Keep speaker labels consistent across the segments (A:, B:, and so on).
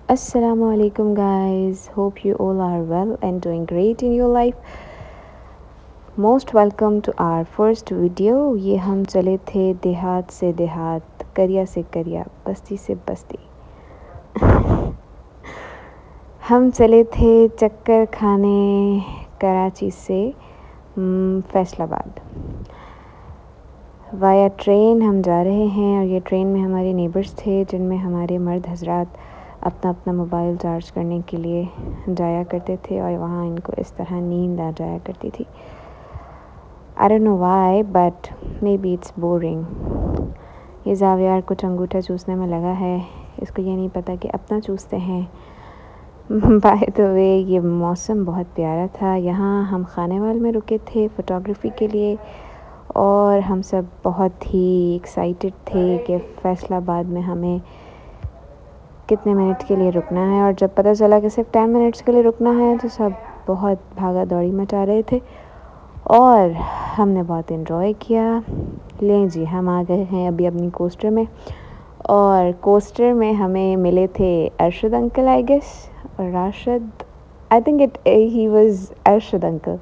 A: Assalamu alaikum guys, hope you all are well and doing great in your life. Most welcome to our first video. ये हम चले थे देहात से देहात, करिया से करिया, बस्ती से बस्ती। हम चले थे चक्कर खाने कराची से फैसलाबाद। वाया ट्रेन हम जा रहे हैं और ये ट्रेन में हमारे नेबर्स थे जिनमें हमारे मर्द हजरात अपना अपना मोबाइल चार्ज करने के लिए जाया करते थे और वहाँ इनको इस तरह नींद आ जाया करती थी। I don't know why, but maybe it's boring. ये जावियार कुछ अंगूठा चूसने में लगा है, इसको ये नहीं पता कि अपना चूसते हैं। बाय द वे ये मौसम बहुत प्यारा था। यहाँ हम खानेवाल में रुके थे फ़ोटोग्राफ़ी के लिए और हम सब बहुत ही एक्साइटेड थे कि फ़ैसलाबाद में हमें कितने मिनट के लिए रुकना है। और जब पता चला कि सिर्फ 10 मिनट्स के लिए रुकना है तो सब बहुत भागा दौड़ी मचा रहे थे और हमने बहुत इन्जॉय किया। लें जी, हम आ गए हैं अभी अपनी कोस्टर में और कोस्टर में हमें मिले थे अरशद अंकल आई गेस और Rashid, I think he was Arshad uncle,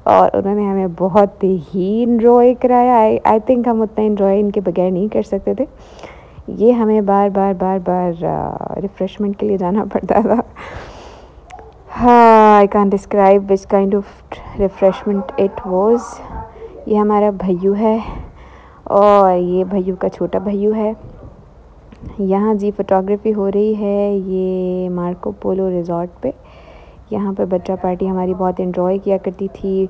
A: और उन्होंने हमें बहुत ही इन्जॉय कराया। आई थिंक हम उतना इन्जॉय इनके बगैर नहीं कर सकते थे। ये हमें बार बार रिफ़्रेशमेंट के लिए जाना पड़ता था। हाँ, I can describe which kind of refreshment it was. ये हमारा भैयू है और ये भैयू का छोटा भैयू है। यहाँ जी फ़ोटोग्राफ़ी हो रही है ये मार्को पोलो रिज़ॉर्ट पे। यहाँ पे बच्चा पार्टी हमारी बहुत इन्जॉय किया करती थी।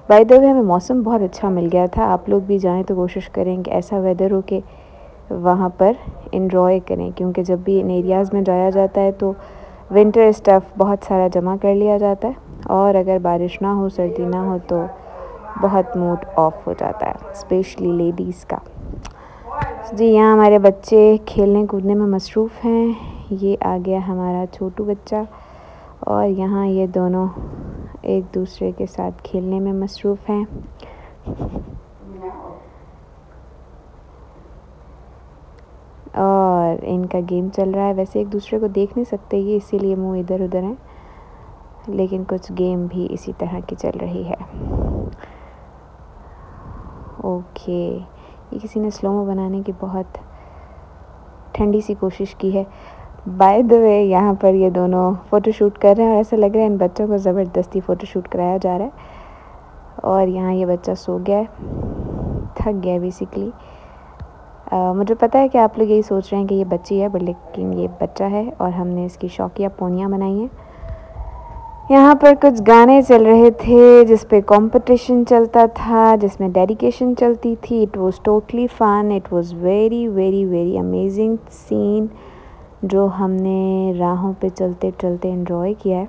A: बाय द वे हमें मौसम बहुत अच्छा मिल गया था। आप लोग भी जाएं तो कोशिश करें कि ऐसा वेदर हो कि वहाँ पर इन्जॉय करें, क्योंकि जब भी इन एरियाज़ में जाया जाता है तो विंटर स्टफ़ बहुत सारा जमा कर लिया जाता है और अगर बारिश ना हो, सर्दी ना हो तो बहुत मूड ऑफ हो जाता है, स्पेशली लेडीज़ का। जी, यहाँ हमारे बच्चे खेलने कूदने में मसरूफ़ हैं। ये आ गया हमारा छोटू बच्चा और यहाँ ये दोनों एक दूसरे के साथ खेलने में मसरूफ़ हैं। और इनका गेम चल रहा है। वैसे एक दूसरे को देख नहीं सकते ये, इसीलिए मुंह इधर उधर हैं, लेकिन कुछ गेम भी इसी तरह की चल रही है। ओके, ये किसी ने स्लोमो बनाने की बहुत ठंडी सी कोशिश की है। बाय द वे यहाँ पर ये दोनों फ़ोटोशूट कर रहे हैं और ऐसा लग रहा है इन बच्चों को ज़बरदस्ती फ़ोटोशूट कराया जा रहा है। और यहाँ ये बच्चा सो गया है, थक गया है बेसिकली। मुझे पता है कि आप लोग यही सोच रहे हैं कि ये बच्ची है, बट लेकिन ये बच्चा है और हमने इसकी शौकिया पोनियाँ बनाई हैं। यहाँ पर कुछ गाने चल रहे थे जिस पे कंपटीशन चलता था, जिसमें डेडिकेशन चलती थी। It was totally fun, it was very very very amazing scene जो हमने राहों पे चलते चलते एंजॉय किया है।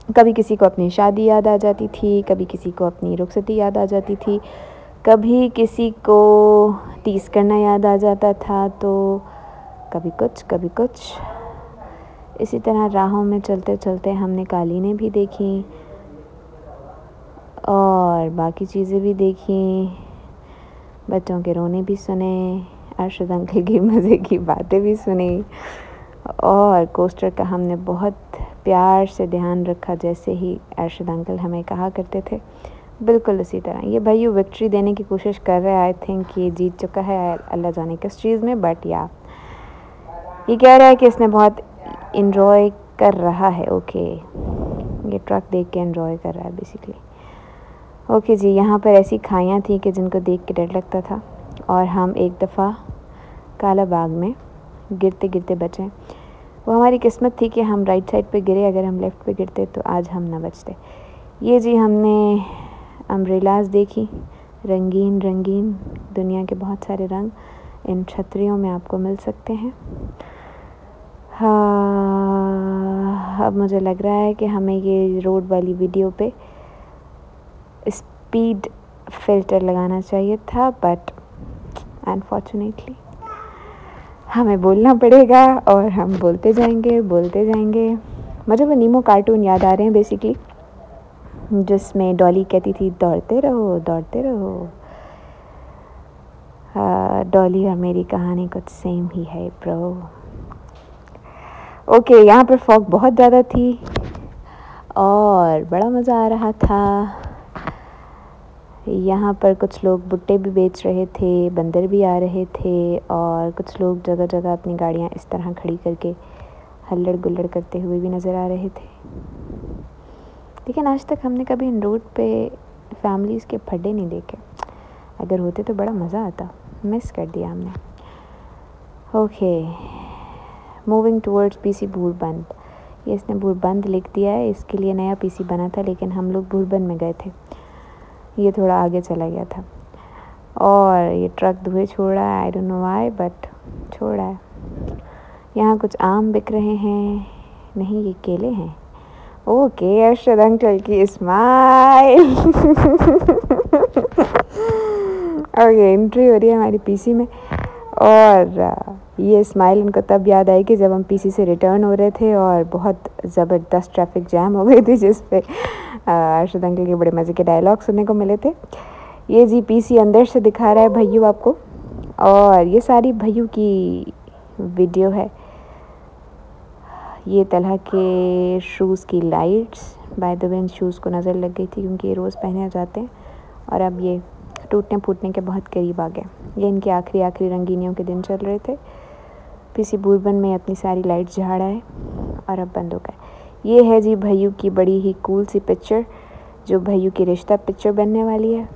A: कभी किसी को अपनी शादी याद आ जाती थी, कभी किसी को अपनी रुखसती याद आ जाती थी, कभी किसी को टीज़ करना याद आ जाता था, तो कभी कुछ। इसी तरह राहों में चलते चलते हमने कालीनें भी देखी और बाकी चीज़ें भी देखी, बच्चों के रोने भी सुने, अरशद अंकल की मज़े की बातें भी सुनी और कोस्टर का हमने बहुत प्यार से ध्यान रखा, जैसे ही अरशद अंकल हमें कहा करते थे बिल्कुल उसी तरह। ये भैयू विक्ट्री देने की कोशिश कर रहा है। आई थिंक ये जीत चुका है, अल्लाह जाने किस चीज़ में, बट या ये कह रहा है कि इसने बहुत इन्जॉय कर रहा है। ओके, ये ट्रक देख के इन्जॉय कर रहा है बेसिकली। ओके जी, यहाँ पर ऐसी खाइयाँ थी कि जिनको देख के डर लगता था और हम एक दफ़ा काला बाग में गिरते गिरते बचे। वो हमारी किस्मत थी कि हम राइट साइड पे गिरे, अगर हम लेफ़्ट पे गिरते तो आज हम ना बचते। ये जी हमने अम्ब्रेलाज़ देखी, रंगीन रंगीन, दुनिया के बहुत सारे रंग इन छतरियों में आपको मिल सकते हैं। हाँ, अब मुझे लग रहा है कि हमें ये रोड वाली वीडियो पे स्पीड फ़िल्टर लगाना चाहिए था, बट अनफॉर्चुनेटली हमें बोलना पड़ेगा और हम बोलते जाएंगे। मुझे वो नीमो कार्टून याद आ रहे हैं बेसिकली, जिसमें डॉली कहती थी दौड़ते रहो। डॉली और मेरी कहानी कुछ सेम ही है ब्रो। ओके, यहाँ पर फॉग बहुत ज़्यादा थी और बड़ा मज़ा आ रहा था। यहाँ पर कुछ लोग भुट्टे भी बेच रहे थे, बंदर भी आ रहे थे और कुछ लोग जगह जगह अपनी गाड़ियाँ इस तरह खड़ी करके हल्लड़ गुल्लड़ करते हुए भी नज़र आ रहे थे। लेकिन आज तक हमने कभी इन रोड पे फैमिलीज़ के फड्डे नहीं देखे। अगर होते तो बड़ा मज़ा आता, मिस कर दिया हमने। Okay, moving towards PC Bhurban. ये इसने भूरबंद लिख दिया है, इसके लिए नया पीसी बना था लेकिन हम लोग भूरबंद में गए थे, ये थोड़ा आगे चला गया था। और ये ट्रक धुएँ छोड़ रहा है, I don't know why but छोड़ रहा है। यहाँ कुछ आम बिक रहे हैं, नहीं ये केले हैं। ओके, अरशद अंकल की स्माइल। ओके, एंट्री हो रही है हमारी पीसी में और ये स्माइल उनको तब याद आई कि जब हम पीसी से रिटर्न हो रहे थे और बहुत ज़बरदस्त ट्रैफिक जैम हो गई थी, जिस पे अरशद अंकल के बड़े मज़े के डायलॉग सुनने को मिले थे। ये जी पीसी अंदर से दिखा रहा है भैयू आपको, और ये सारी भैयू की वीडियो है। ये तरह के शूज़ की lights, by the way in shoes को नज़र लग गई थी क्योंकि ये रोज़ पहने जाते हैं और अब ये टूटने फूटने के बहुत करीब आ गए। ये इनके आखिरी रंगीनियों के दिन चल रहे थे। पीसी भूरबन में अपनी सारी लाइट्स झाड़ा है और अब बंद हो गए। ये है जी भैयू की बड़ी ही कूल सी पिक्चर, जो भैयू की रिश्ता पिक्चर बनने वाली है।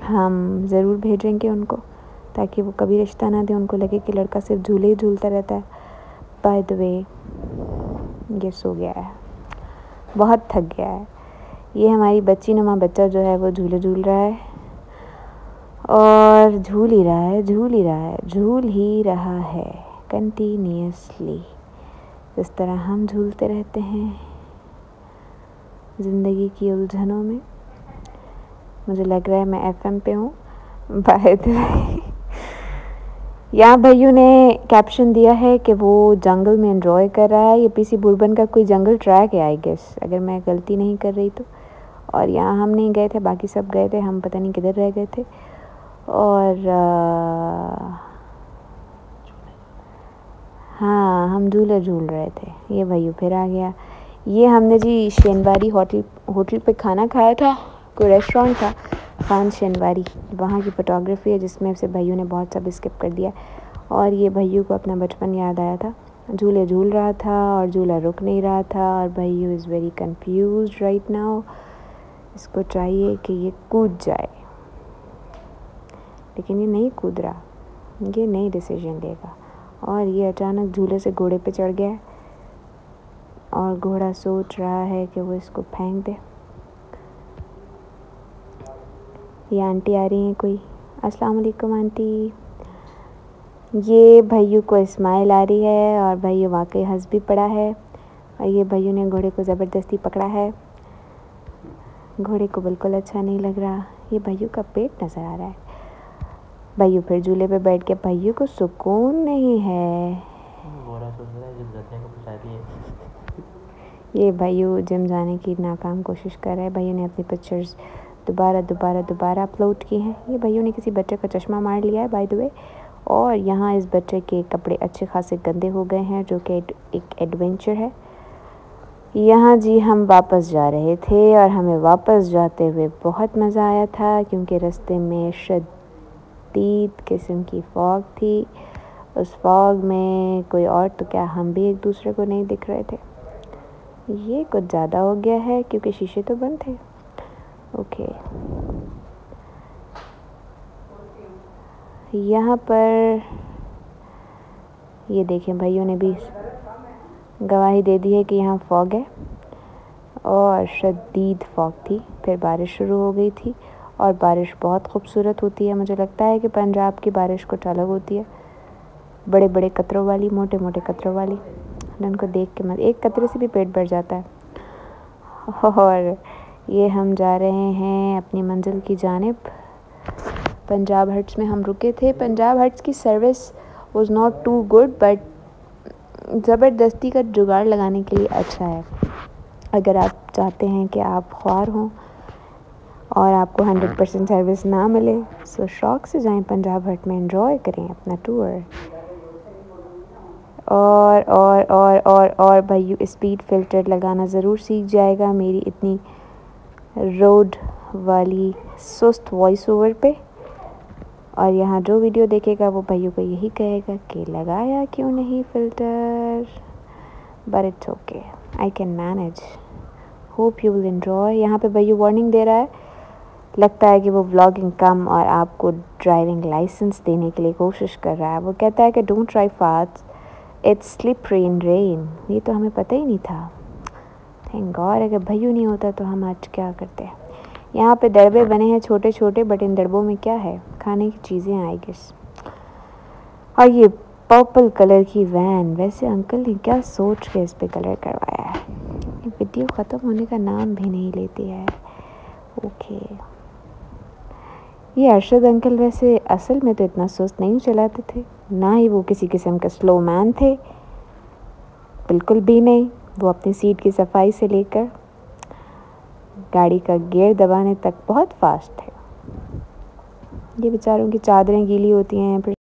A: हम ज़रूर भेजेंगे उनको ताकि वो कभी रिश्ता ना दे, उनको लगे कि लड़का सिर्फ झूले ही झूलता रहता है। बाय द वे ये सो गया है, बहुत थक गया है। ये हमारी बच्ची नुमा बच्चा जो है वो झूले झूल रहा है और झूल ही रहा है कंटिन्यूसली। इस तरह हम झूलते रहते हैं ज़िंदगी की उलझनों में। मुझे लग रहा है मैं FM पे हूँ। बाय द वे यहाँ भैयू ने कैप्शन दिया है कि वो जंगल में एंजॉय कर रहा है। ये पीसी भूरबन का कोई जंगल ट्रैक है आई गेस, अगर मैं गलती नहीं कर रही तो। और यहाँ हम नहीं गए थे, बाकी सब गए थे, हम पता नहीं किधर रह गए थे। और हाँ, हम झूले झूल रहे थे। ये भैयू फिर आ गया। ये हमने जी शेनवारी होटल पे खाना खाया था, कोई रेस्टोरेंट था, खान शेनवारी। वहाँ की फ़ोटोग्राफी है जिसमें से भैयू ने बहुत सब स्किप कर दिया। और ये भैयू को अपना बचपन याद आया था, झूले झूल रहा था और झूला रुक नहीं रहा था और Bhaiyu is very confused right now. इसको चाहिए कि ये कूद जाए, लेकिन ये नहीं कूद रहा, ये नई डिसीजन लेगा। और ये अचानक झूले से घोड़े पे चढ़ गया है और घोड़ा सोच रहा है कि वो इसको फेंक दे। ये आंटी आ रही हैं कोई, अस्सलाम वालेकुम आंटी। ये भैयू को स्माइल आ रही है और भैयू वाकई हंस भी पड़ा है। और ये भैयू ने घोड़े को ज़बरदस्ती पकड़ा है, घोड़े को बिल्कुल अच्छा नहीं लग रहा। ये भैयू का पेट नज़र आ रहा है। भैयू फिर झूले पे बैठ के, भैयू को सुकून नहीं है। ये भैयू जिम जाने की नाकाम कोशिश कर रहा है। भैयू ने अपनी पिक्चर्स दोबारा अपलोड की हैं। ये भैयू ने किसी बच्चे का चश्मा मार लिया है बाय द वे। और यहाँ इस बच्चे के कपड़े अच्छे खासे गंदे हो गए हैं, जो कि एक एडवेंचर है। यहाँ जी हम वापस जा रहे थे और हमें वापस जाते हुए बहुत मज़ा आया था क्योंकि रास्ते में शदीद किस्म की फॉग थी। उस फॉग में कोई और तो क्या, हम भी एक दूसरे को नहीं दिख रहे थे। ये कुछ ज़्यादा हो गया है क्योंकि शीशे तो बंद थे। ओके, यहाँ पर ये देखें भाइयों ने भी गवाही दे दी है कि यहाँ फॉग है और शदीद फॉग थी। फिर बारिश शुरू हो गई थी और बारिश बहुत खूबसूरत होती है। मुझे लगता है कि पंजाब की बारिश कुछ अलग होती है, बड़े बड़े कतरों वाली, मोटे मोटे कतरों वाली। उनको देख के मत, एक कतरे से भी पेट भर जाता है। और ये हम जा रहे हैं अपनी मंजिल की जानिब। पंजाब हट्स में हम रुके थे। पंजाब हट्स की service was not too good but ज़बरदस्ती का जुगाड़ लगाने के लिए अच्छा है। अगर आप चाहते हैं कि आप ख्वार हों और आपको 100% सर्विस ना मिले, सो शौक से जाएं पंजाब हट में, एंजॉय करें अपना टूर। और भाई स्पीड फ़िल्टर लगाना ज़रूर सीख जाएगा मेरी इतनी रोड वाली सुस्त वॉइस ओवर पे। और यहाँ जो वीडियो देखेगा वो भाइयों को यही कहेगा कि लगाया क्यों नहीं filter, but it's okay, I can manage, hope you will enjoy. यहाँ पे भाइयों वार्निंग दे रहा है, लगता है कि वो व्लॉगिंग कम और आपको ड्राइविंग लाइसेंस देने के लिए कोशिश कर रहा है। वो कहता है कि don't drive fast, it's slippery in rain. ये तो हमें पता ही नहीं था। थैंक गॉड, अगर भैया नहीं होता तो हम आज क्या करते। यहाँ पे दड़बे बने हैं छोटे छोटे, बट इन दड़बों में क्या है, खाने की चीज़ें आई गेस। और ये पर्पल कलर की वैन, वैसे अंकल ने क्या सोच के इस पे कलर करवाया है। ये वीडियो ख़त्म होने का नाम भी नहीं लेती है। ओके, ये अरशद अंकल वैसे असल में तो इतना सुस्त नहीं चलाते थे, ना ही वो किसी किस्म का स्लो मैन थे, बिल्कुल भी नहीं। वो अपनी सीट की सफाई से लेकर गाड़ी का गियर दबाने तक बहुत फास्ट थे। ये बेचारों की चादरें गीली होती हैं, फिर